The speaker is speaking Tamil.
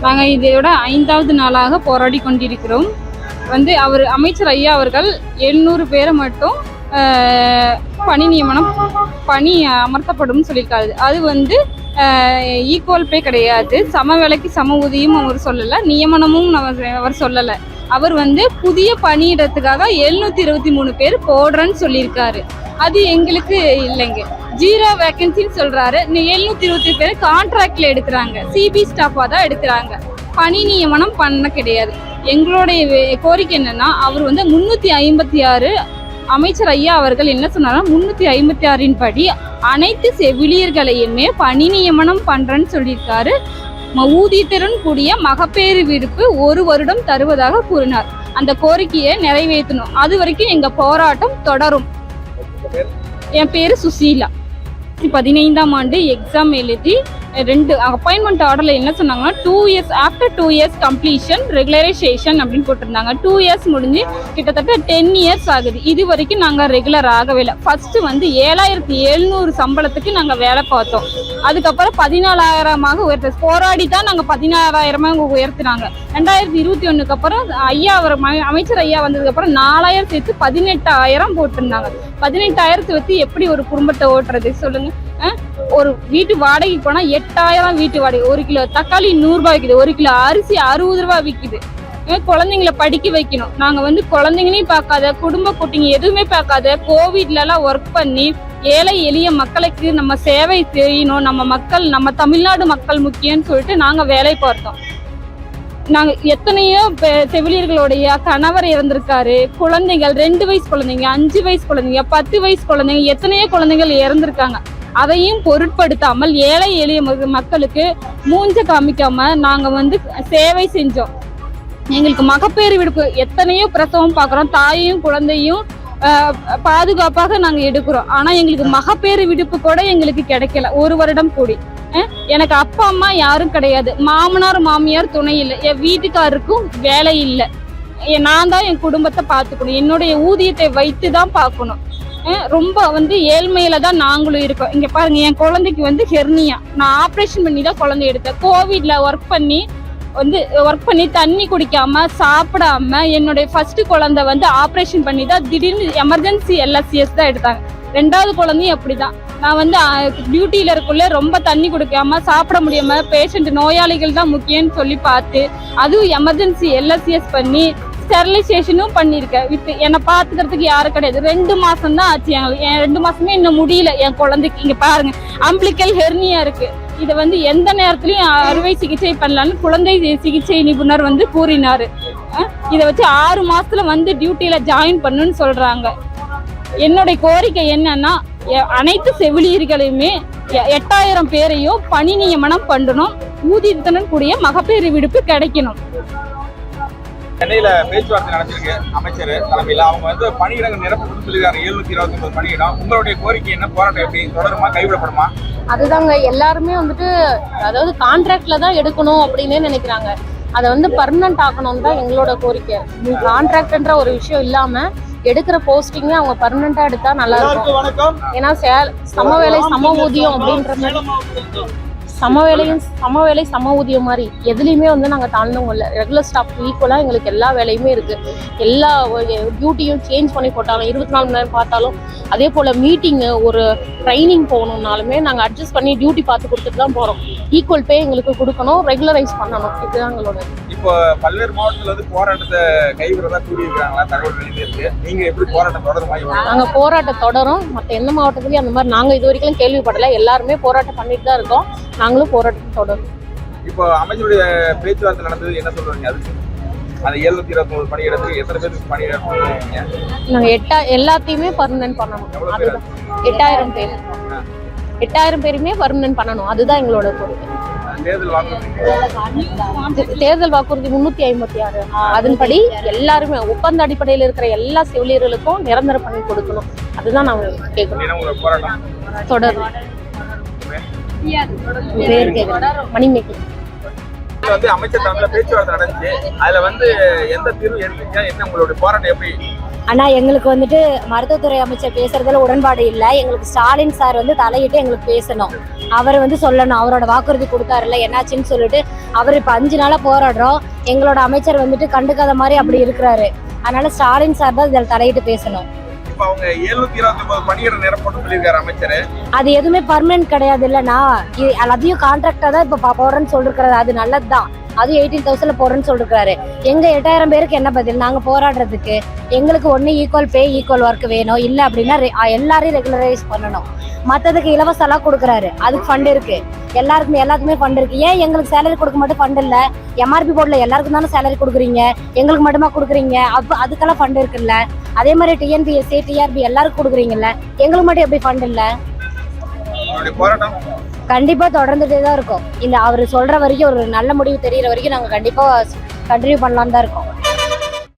நாங்கள் இதோட 5வது நாளாக போராடி கொண்டிருக்கிறோம். அவர் அமைச்சர் ஐயா அவர்கள் 700 பேரை மட்டும் பணி நியமனம் பணி அமர்த்தப்படும் சொல்லியிருக்காரு. அது ஈக்குவல் பே கிடையாது, சம வேலைக்கு சம ஊதியம் அவர் சொல்லலை, நியமனமும் அவர் சொல்லலை. அவர் புதிய பணியிடத்துக்காக 723 பேர் போடுறேன்னு சொல்லியிருக்காரு. அது எங்களுக்கு இல்லைங்க, 0 வேக்கன்சின்னு சொல்றாரு. 720 பேர் கான்ட்ராக்ட்ல எடுக்கிறாங்க, சிபி ஸ்டாஃபாக தான் எடுக்கிறாங்க, பணி நியமனம் பண்ண கிடையாது. எங்களுடைய கோரிக்கை என்னன்னா, அவர் 356 அமைச்சர் ஐயா அவர்கள் என்ன சொன்னாலும் 356 படி அனைத்து செவிலியர்களையுமே பணி நியமனம் பண்றேன்னு சொல்லியிருக்காரு. ஊதியத்துடன் கூடிய மகப்பேறு விடுப்பு 1 வருடம் தருவதாக கூறினார். அந்த கோரிக்கையை நிறைவேற்றணும். அது வரைக்கும் எங்க போராட்டம் தொடரும். என் பேரு சுசீலா. 15ஆம் ஆண்டு எக்ஸாம் எழுதி 2 அப்பாயின்மெண்ட் ஆர்டர்ல என்ன சொன்னாங்கன்னா, 2 years after 2 years completion regularisation அப்படின்னு போட்டிருந்தாங்க. 2 இயர்ஸ் முடிஞ்சு கிட்டத்தட்ட 10 இயர்ஸ் ஆகுது. இது வரைக்கும் நாங்கள் ரெகுலர் ஆகவே இல்லை. ஃபர்ஸ்ட் 7700 சம்பளத்துக்கு நாங்கள் வேலை பார்த்தோம். அதுக்கப்புறம் 14000 உயர்த்த போராடி தான் நாங்கள் 16000 உயர்த்தினாங்க. 2021 அப்புறம் ஐயா அமைச்சர் ஐயா வந்ததுக்கப்புறம் 4000 சேர்த்து 18000 போட்டிருந்தாங்க. 18000 வச்சு எப்படி ஒரு குடும்பத்தை ஓட்டுறது சொல்லுங்க? ஒரு வீட்டு வாடகைக்கு போனா 8000 வீட்டு வாடகை, 1 கிலோ தக்காளி 100 ரூபாய் விற்குது, 1 கிலோ அரிசி 60 ரூபாய் விற்குது. குழந்தைங்களை படிக்க வைக்கணும். நாங்க குழந்தைங்களையும் பார்க்காத, குடும்ப குட்டிங்க எதுவுமே பார்க்காத, கோவிட்ல எல்லாம் ஒர்க் பண்ணி ஏழை எளிய மக்களுக்கு நம்ம சேவை செய்யணும், நம்ம தமிழ்நாடு மக்கள் முக்கியம்னு சொல்லிட்டு நாங்க வேலை பார்த்தோம். நாங்க எத்தனையோ செவிலியர்களுடைய கணவர் இறந்திருக்காரு, குழந்தைகள் 2 வயசு குழந்தைங்க, 5 வயசு குழந்தைங்க, 10 வயசு குழந்தைங்க, எத்தனையோ குழந்தைகள் இறந்திருக்காங்க. அதையும் பொருட்படுத்தாமல் ஏழை எளிய மக்களுக்கு மூஞ்ச காமிக்காம நாங்க சேவை செஞ்சோம். எங்களுக்கு மகப்பேறு விடுப்பு எத்தனையோ பிரசவம் பார்க்குறோம், தாயையும் குழந்தையும் பாதுகாப்பாக நாங்க எடுக்கிறோம். ஆனா எங்களுக்கு மகப்பேறு விடுப்பு கூட எங்களுக்கு கிடைக்கல 1 வருடம் கூடி. எனக்கு அப்பா அம்மா யாரும் கிடையாது, மாமனார் மாமியார் துணை இல்லை, என் வீட்டுக்காருக்கும் வேலை இல்லை. நான் தான் என் குடும்பத்தை பார்த்துக்கணும், என்னுடைய ஊதியத்தை வைத்து தான் பார்க்கணும். ரொம்ப ஏழ்மையில தான் நாங்களும் இருக்கோம். இங்க பாருங்க, என் குழந்தைக்கு ஹெர்னியா, நான் ஆப்ரேஷன் பண்ணி தான் குழந்தை எடுத்தேன். கோவிட்ல ஒர்க் பண்ணி தண்ணி குடிக்காம சாப்பிடாம என்னுடைய ஃபர்ஸ்ட் குழந்தை ஆப்ரேஷன் பண்ணி தான் திடீர்னு எமர்ஜென்சி LSCS தான் எடுத்தாங்க. 2வது குழந்தையும் அப்படிதான். நான் டியூட்டியில இருக்குள்ள ரொம்ப தண்ணி குடிக்காம சாப்பிட முடியாம பேஷண்ட் நோயாளிகள் தான் முக்கியம்னு சொல்லி பார்த்து அதுவும் எமர்ஜென்சி LSCS பண்ணி ஸ்டெரிலைசேஷனும் பண்ணியிருக்கேன். என்னை பார்த்துக்கிறதுக்கு யாரும் கிடையாது. 2 மாசம் தான் ஆச்சு. 2 மாசமே இன்னும் முடியல என் குழந்தைக்கு. இங்க பாருங்க, அம்பிளிக்கல் ஹெர்னியா இருக்கு. இதை எந்த நேரத்துலயும் அறுவை சிகிச்சை பண்ணலான்னு குழந்தை சிகிச்சை நிபுணர் கூறினாரு. இதை வச்சு 6 மாசத்துல டியூட்டியில ஜாயின் பண்ணுன்னு சொல்றாங்க. என்னுடைய கோரிக்கை என்னன்னா, அனைத்து செவிலியர்களையுமே 8000 பேரையும் பணி நியமனம் பண்ணணும், ஊதியத்துடன் கூடிய மகப்பேறு விடுப்பு கிடைக்கணும். சென்னையில பேச்சுவார்த்தை நடந்திருக்கு அமைச்சர் தலைமையில். அவங்க பணியிடங்கள் நிரப்பணும்னு சொல்லியிருக்காங்க, 729 பணியிடம். உங்களுடைய கோரிக்கை என்ன? போராட்டம் எப்படி தொடருமா, கைவிடப்படுமா? அதுதாங்க, எல்லாருமே அதாவது கான்ட்ராக்ட்ல தான் எடுக்கணும் அப்படின்னே நினைக்கிறாங்க. அதை பர்மனன்ட் ஆக்கணும்னு தான் எங்களோட கோரிக்கை. கான்ட்ராக்ட்ன்ற ஒரு விஷயம் இல்லாம எடுக்கிற போஸ்டிங்க அவங்க பர்மனண்டா எடுத்தா நல்லா இருக்கும். ஏன்னா சம வேலை சம ஊதியம் அப்படின்ற மாதிரி, சம வேலை சம ஊதியம் மாதிரி எதுலையுமே நாங்கள் தாழ்ந்தவங்க இல்லை. ரெகுலர் ஸ்டாஃப் ஈக்குவலாக எங்களுக்கு எல்லா வேலையுமே இருக்குது. எல்லா டியூட்டியும் சேஞ்ச் பண்ணி போட்டாலும் 24 மணி நேரம் பார்த்தாலும், அதே போல் மீட்டிங்கு ஒரு ட்ரைனிங் போகணுன்னாலுமே நாங்கள் அட்ஜஸ்ட் பண்ணி டியூட்டி பார்த்து கொடுத்துட்டு தான் போகிறோம். ஈக்குவல் பே எங்களுக்கு கொடுக்கணும், ரெகுலரைஸ் பண்ணணும். இதுதான் எங்களோட. இப்போ பல்வேறு மாவட்டத்தில் போராட்டத்தை கைவிடுறதா கூறியிருக்காங்களா? தகவல் வெளியிருக்கு. நீங்கள் எப்படி போராட்டம் தொடருமா? நாங்கள் போராட்டம் தொடரும். மற்ற எந்த மாவட்டத்துலையும் அந்த மாதிரி நாங்கள் இது வரைக்கும் கேள்விப்படலை. எல்லாருமே போராட்டம் பண்ணிட்டு தான் இருக்கோம். நாங்களும் போராட்டம் தொடரும். இப்போ அமைச்சருடைய பேச்சுவார்த்தை நடந்தது, என்ன சொல்றீங்க? அதுக்கு அந்த 729 பணியிடத்துக்கு எத்தனை பேருக்கு பணியிடம்? நாங்கள் எல்லாத்தையுமே பர்மனன்ட் பண்ணணும். அதுதான் 8000 பேர், 8000 பேருமே பர்மனன்ட் பண்ணணும். அதுதான் எங்களோட கோரிக்கை. தேர்தல் வாக்குறுதி 356. அதன்படி எல்லாருமே ஒப்பந்த அடிப்படையில் இருக்கிற எல்லா செவிலியர்களுக்கும் நிரந்தர பணி கொடுக்கணும். அதுதான் நாங்கள் கேட்கணும். தொடரும். மணிமேகலை அமைச்சர் தலைமையில பேச்சுவார்த்தை நடந்துச்சு. அதுல எந்த தீர்வு எடுத்தீங்க? என்ன உங்களுடைய போராட்டம் எப்படி? ஆனால் எங்களுக்கு வந்துட்டு மருத்துவத்துறை அமைச்சர் பேசுறதுல உடன்பாடு இல்லை. எங்களுக்கு ஸ்டாலின் சார் வந்து தலையிட்டு எங்களுக்கு பேசணும். அவர் வந்து சொல்லணும், அவரோட வாக்குறுதி கொடுத்தாருல என்னாச்சுன்னு சொல்லிட்டு. அவர் இப்போ 5 நாளாக போராடுறோம், எங்களோட அமைச்சர் வந்துட்டு கண்டுக்காத மாதிரி அப்படி இருக்கிறாரு. அதனால ஸ்டாலின் சார் தான் இதில் தலையிட்டு பேசணும். இப்ப அவங்க 729 பணியிட நிரப்பணும் சொல்லியிருக்காரு அமைச்சர். அது எதுவுமே பர்மனன்ட் கிடையாது இல்லைண்ணா, அதையும் கான்ட்ராக்டா தான் இப்போ போடுறேன்னு சொல்லிருக்கிறாரு. அது நல்லதுதான், அது 18,000 போடுறேன்னு சொல்லிருக்காரு. எங்க 8,000 பேருக்கு என்ன பதில்? நாங்க போராடுறதுக்கு எங்களுக்கு ஒண்ணு ஈக்குவல் பே ஈக்குவல் ஒர்க் வேணும், இல்ல அப்படின்னா எல்லாரையும் ரெகுலரைஸ் பண்ணணும். மற்றதுக்கு இலவசம்லாம் கொடுக்குறாரு, அதுக்கு ஃபண்ட் இருக்கு. எல்லாத்துக்குமே ஃபண்ட் இருக்கு. ஏன் எங்களுக்கு சேலரி கொடுக்க மட்டும் ஃபண்ட் இல்லை? எம்ஆர்பி போர்டில் எல்லாருக்கும் தானே சேலரி கொடுக்குறீங்க, எங்களுக்கு மட்டுமா கொடுக்குறீங்க? அப்போ அதுக்கெல்லாம் ஃபண்ட் இருக்குல்ல. அதே மாதிரி டிஎன்பிஎஸ்சி டிஆர்பி எல்லாருக்கும் கொடுக்குறீங்கல்ல, எங்களுக்கு மட்டும் எப்படி ஃபண்ட் இல்லை? போராட்டம் கண்டிப்பா தொடர்ந்துட்டே தான் இருக்கும். இந்த அவர் சொல்ற வரைக்கும், ஒரு நல்ல முடிவு தெரியற வரைக்கும் நாங்க கண்டிப்பா கண்டினியூ பண்ணலான்னு தான் இருக்கோம்.